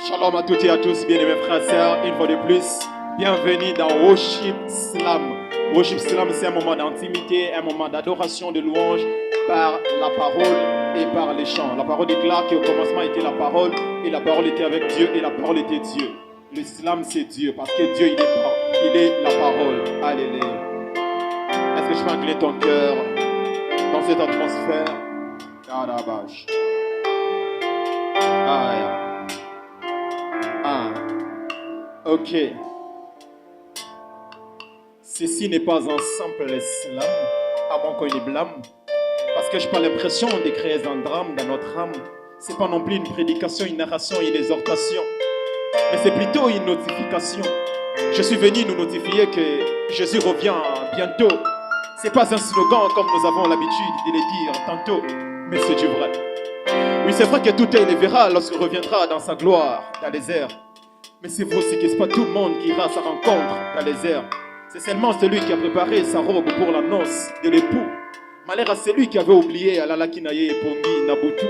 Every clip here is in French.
Shalom à toutes et à tous, bien-aimés frères et sœurs, une fois de plus, bienvenue dans Worship Slam. Worship Slam, c'est un moment d'intimité, un moment d'adoration, de louange par la parole et par les chants. La parole déclare qu'au commencement était la parole, et la parole était avec Dieu, et la parole était Dieu. Le Slam, c'est Dieu, parce que Dieu, il est la parole. Alléluia. Est-ce que je peux incliner ton cœur dans cette atmosphère? Carabache. Aïe. Ok. Ceci n'est pas un simple slam, à moins qu'on y blâme, parce que je n'ai pas l'impression de créer un drame dans notre âme. C'est pas non plus une prédication, une narration, une exhortation, mais c'est plutôt une notification. Je suis venu nous notifier que Jésus revient bientôt. C'est pas un slogan comme nous avons l'habitude de le dire tantôt, mais c'est du vrai. Oui, c'est vrai que tout est verra lorsqu'il reviendra dans sa gloire, dans les airs. Mais c'est vrai aussi que ce n'est pas tout le monde qui ira à sa rencontre dans les airs. C'est seulement celui qui a préparé sa robe pour la noce de l'époux. Malheur à celui qui avait oublié Alalakinaye et Pongi Nabutu.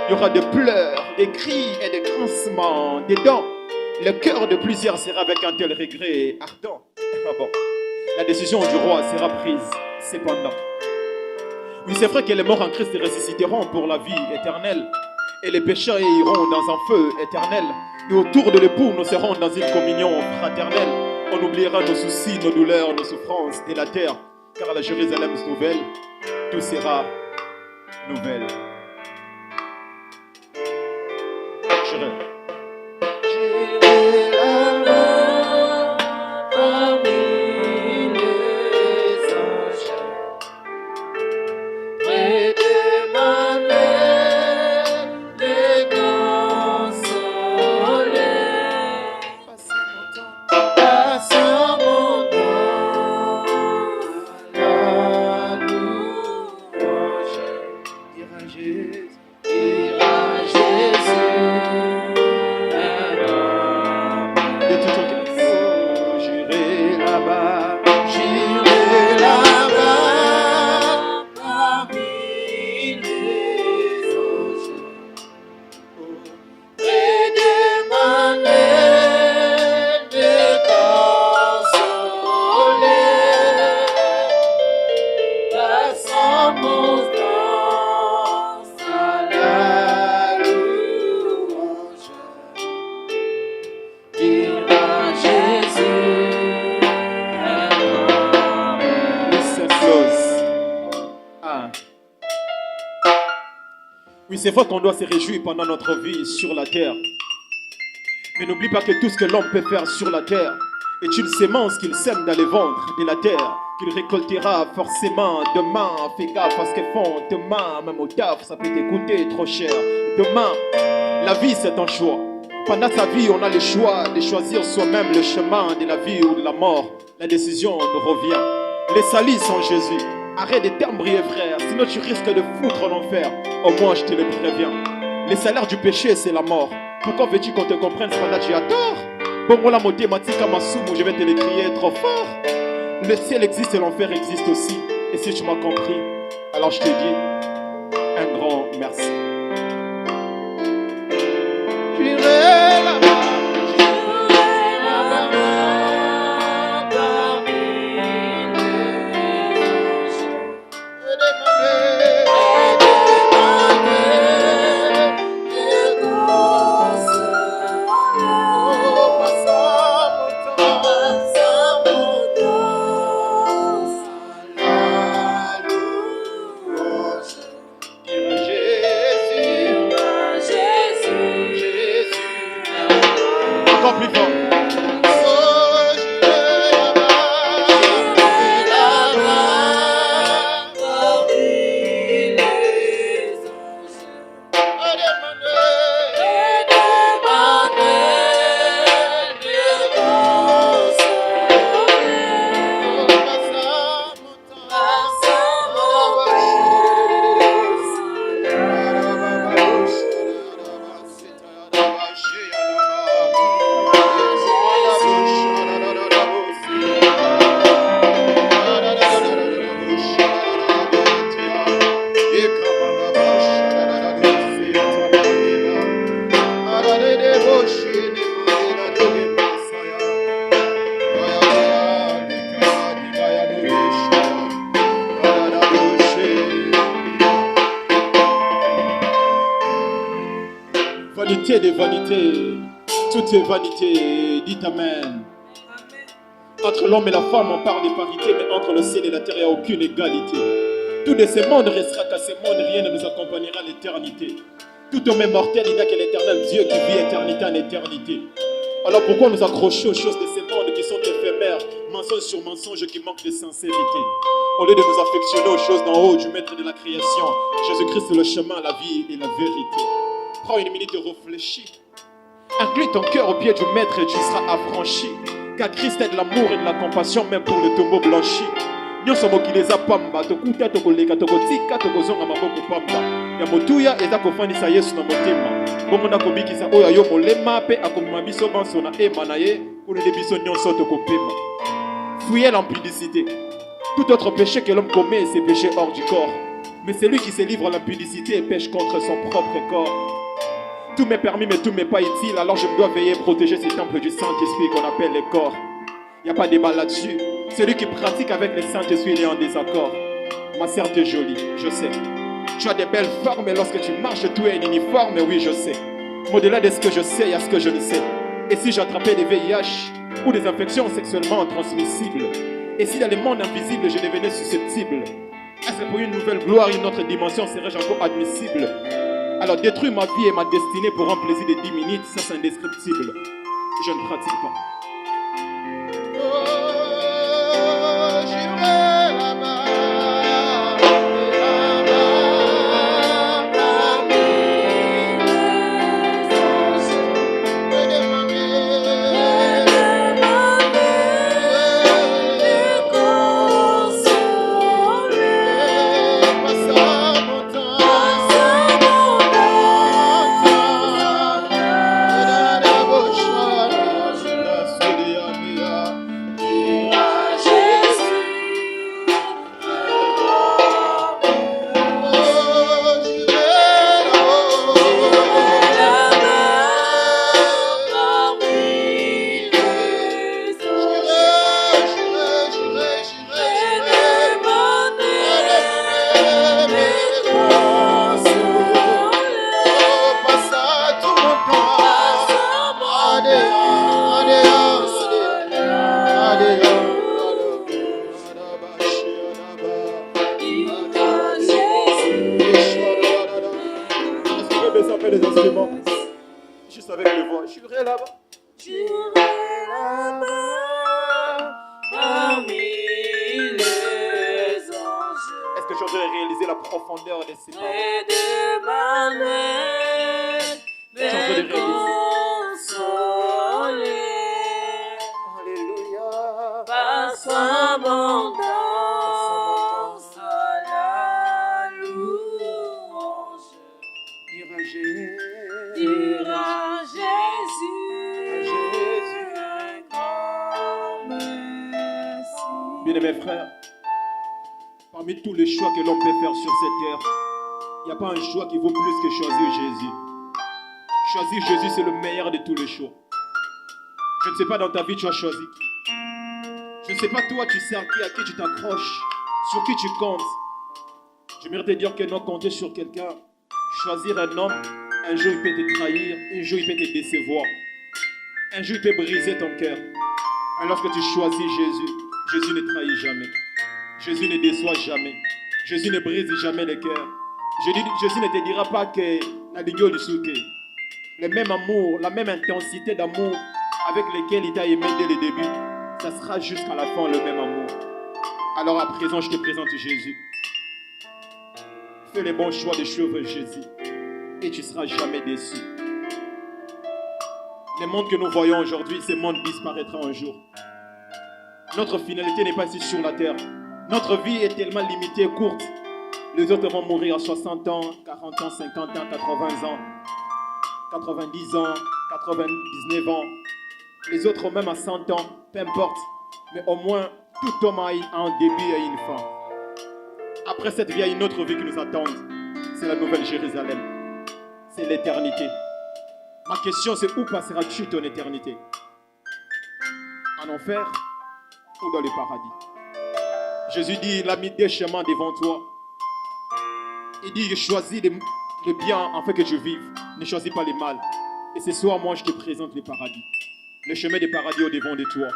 Il y aura des pleurs, des cris et des grincements, des dents. Le cœur de plusieurs sera avec un tel regret ardent. Ah bon. La décision du roi sera prise cependant. Oui, c'est vrai que les morts en Christ ressusciteront pour la vie éternelle. Et les pécheurs iront dans un feu éternel. Et autour de l'époux, nous serons dans une communion fraternelle. On oubliera nos soucis, nos douleurs, nos souffrances de la terre. Car à la Jérusalem nouvelle, tout sera nouvelle. J'irai. Oui, c'est vrai qu'on doit se réjouir pendant notre vie sur la terre. Mais n'oublie pas que tout ce que l'homme peut faire sur la terre est une sémence qu'il sème dans les ventres de la terre, qu'il récoltera forcément demain. Fais gaffe à ce qu'ils font demain, même au taf, ça peut t'écouter trop cher. Demain, la vie c'est un choix. Pendant sa vie, on a le choix de choisir soi-même le chemin de la vie ou de la mort. La décision nous revient. Les salis sont Jésus. Arrête de t'embrouiller, frère, sinon tu risques de foutre en enfer. Au moins, je te le préviens. Le salaire du péché, c'est la mort. Pourquoi veux-tu qu'on te comprenne cependant tu as tort? Bon, voilà, mon thématique à ma soumou, je vais te le crier trop fort. Le ciel existe et l'enfer existe aussi. Et si tu m'as compris, alors je te dis un grand merci. Vanité des vanités, tout est vanité, dites Amen. Entre l'homme et la femme, on parle de parité, mais entre le ciel et la terre, il n'y a aucune égalité. Tout de ce monde restera qu'à ce monde, rien ne nous accompagnera à l'éternité. Tout homme est mortel, il n'y a que l'éternel Dieu qui vit éternité en éternité. Alors pourquoi nous accrocher aux choses de ce monde qui sont éphémères, mensonge sur mensonge qui manquent de sincérité? Au lieu de nous affectionner aux choses d'en haut du maître de la création, Jésus-Christ est le chemin, la vie et la vérité. Prends une minute de réfléchir. Incline ton cœur au pied du maître et tu seras affranchi. Car Christ est de l'amour et de la compassion, même pour le tombeau blanchi. Nyonso mokileza pamba, tokuta tokoleka tokotika tokozonga maboko pamba. Ya motuya eza kofandisa Yesu na motema. Bongo na kobikisa oyo yo molema pe akomima biso banso na ema na ye, kolele biso nyonso tokopema. Fuyez l'impudicité. Tout autre péché que l'homme commet, c'est péché hors du corps. Mais celui qui se livre à l'impudicité et pêche contre son propre corps. Tout m'est permis, mais tout m'est pas utile. Alors je me dois veiller à protéger ces temples du Saint-Esprit qu'on appelle les corps. Il n'y a pas de débat là-dessus. Celui qui pratique avec le Saint-Esprit, il est en désaccord. Ma sœur, tu es jolie, je sais. Tu as des belles formes, et lorsque tu marches, tout est uniforme, oui, je sais. Mais au-delà de ce que je sais, il y a ce que je ne sais. Et si j'attrapais des VIH ou des infections sexuellement transmissibles, et si dans le monde invisible, je devenais susceptible, est-ce que pour une nouvelle gloire, une autre dimension, serais-je encore admissible? Alors détruire ma vie et ma destinée pour un plaisir de 10 minutes, ça c'est indescriptible. Je ne pratique pas. Les instruments, juste avec les voix. J'irai là-bas. J'irai là-bas parmi les anges. Est-ce que tu voudrais réaliser la profondeur de ces paroles? Près de ma mère, belle consolée. Alléluia. Par sa abondance, la louange. Dira Jésus, un grand merci. Bien-aimés frères, parmi tous les choix que l'homme peut faire sur cette terre, il n'y a pas un choix qui vaut plus que choisir Jésus. Choisir Jésus, c'est le meilleur de tous les choix. Je ne sais pas dans ta vie tu as choisi qui. Je ne sais pas toi tu sers qui, à qui tu t'accroches, sur qui tu comptes. J'aimerais te dire que non, compter sur quelqu'un, choisir un homme, un jour il peut te trahir, un jour il peut te décevoir. Un jour il peut briser ton cœur. Mais lorsque tu choisis Jésus, Jésus ne trahit jamais. Jésus ne déçoit jamais. Jésus ne brise jamais le cœur. Jésus ne te dira pas que la ligne du sauté. Le même amour, la même intensité d'amour avec lequel il t'a aimé dès le début, ça sera jusqu'à la fin le même amour. Alors à présent, je te présente Jésus. Fais les bons choix de suivre Jésus et tu ne seras jamais déçu. Le monde que nous voyons aujourd'hui, ce monde disparaîtra un jour. Notre finalité n'est pas ici sur la terre. Notre vie est tellement limitée et courte. Les autres vont mourir à 60 ans, 40 ans, 50 ans, 80 ans, 90 ans, 99 ans. Les autres même à 100 ans, peu importe. Mais au moins, tout homme a un début et une fin. Après cette vie, il y a une autre vie qui nous attend. C'est la nouvelle Jérusalem. C'est l'éternité. Ma question, c'est où passeras-tu ton éternité? En enfer ou dans le paradis? Jésus dit, il a mis des chemins devant toi. Il dit, choisis le le bien afin que je vive. Ne choisis pas le mal. Et ce soir, moi, je te présente le paradis. Le chemin des paradis au devant de toi.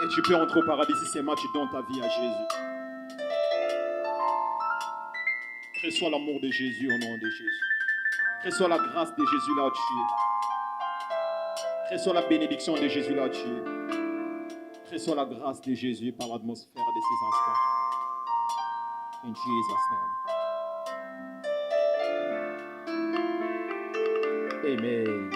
Et tu peux entrer au paradis si seulement tu donnes ta vie à Jésus. Reçois l'amour de Jésus au nom de Jésus. Reçois la grâce de Jésus là où tu es. Reçois la bénédiction de Jésus là où tu es. Reçois la grâce de Jésus par l'atmosphère de ces instants. In Jesus' name. Amen.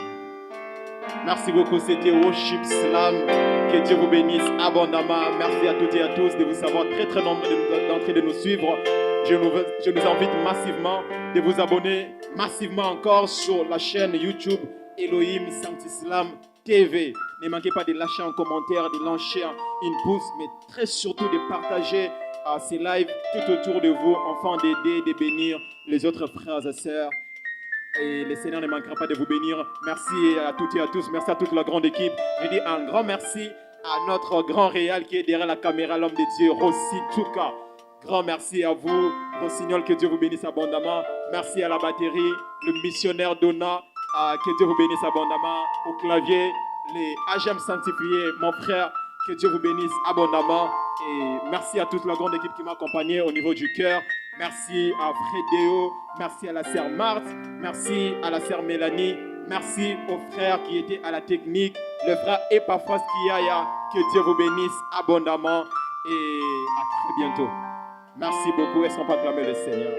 Merci beaucoup, c'était Worship Slam. Que Dieu vous bénisse abondamment. Merci à toutes et à tous de vous savoir très nombreux d'entrer de nous suivre. Je nous invite massivement de vous abonner massivement encore sur la chaîne YouTube Elohim Saint-Islam TV. Ne manquez pas de lâcher un commentaire, de lâcher une pouce, mais très surtout de partager ces lives tout autour de vous, afin d'aider, de bénir les autres frères et sœurs. Et le Seigneur ne manquera pas de vous bénir. Merci à toutes et à tous. Merci à toute la grande équipe. Je dis un grand merci à notre grand réal qui est derrière la caméra, l'homme de Dieu, Rossi Touka. Grand merci à vous, Rossignol, que Dieu vous bénisse abondamment. Merci à la batterie, le missionnaire Donna, que Dieu vous bénisse abondamment. Au clavier, les AGM sanctifiés, mon frère, que Dieu vous bénisse abondamment. Et merci à toute la grande équipe qui m'a accompagné au niveau du cœur. Merci à Frédéo, merci à la sœur Marthe, merci à la sœur Mélanie, merci aux frères qui étaient à la technique, le frère Epaphras Kiaya, que Dieu vous bénisse abondamment et à très bientôt. Merci beaucoup, est-ce qu'on peut acclamer le Seigneur?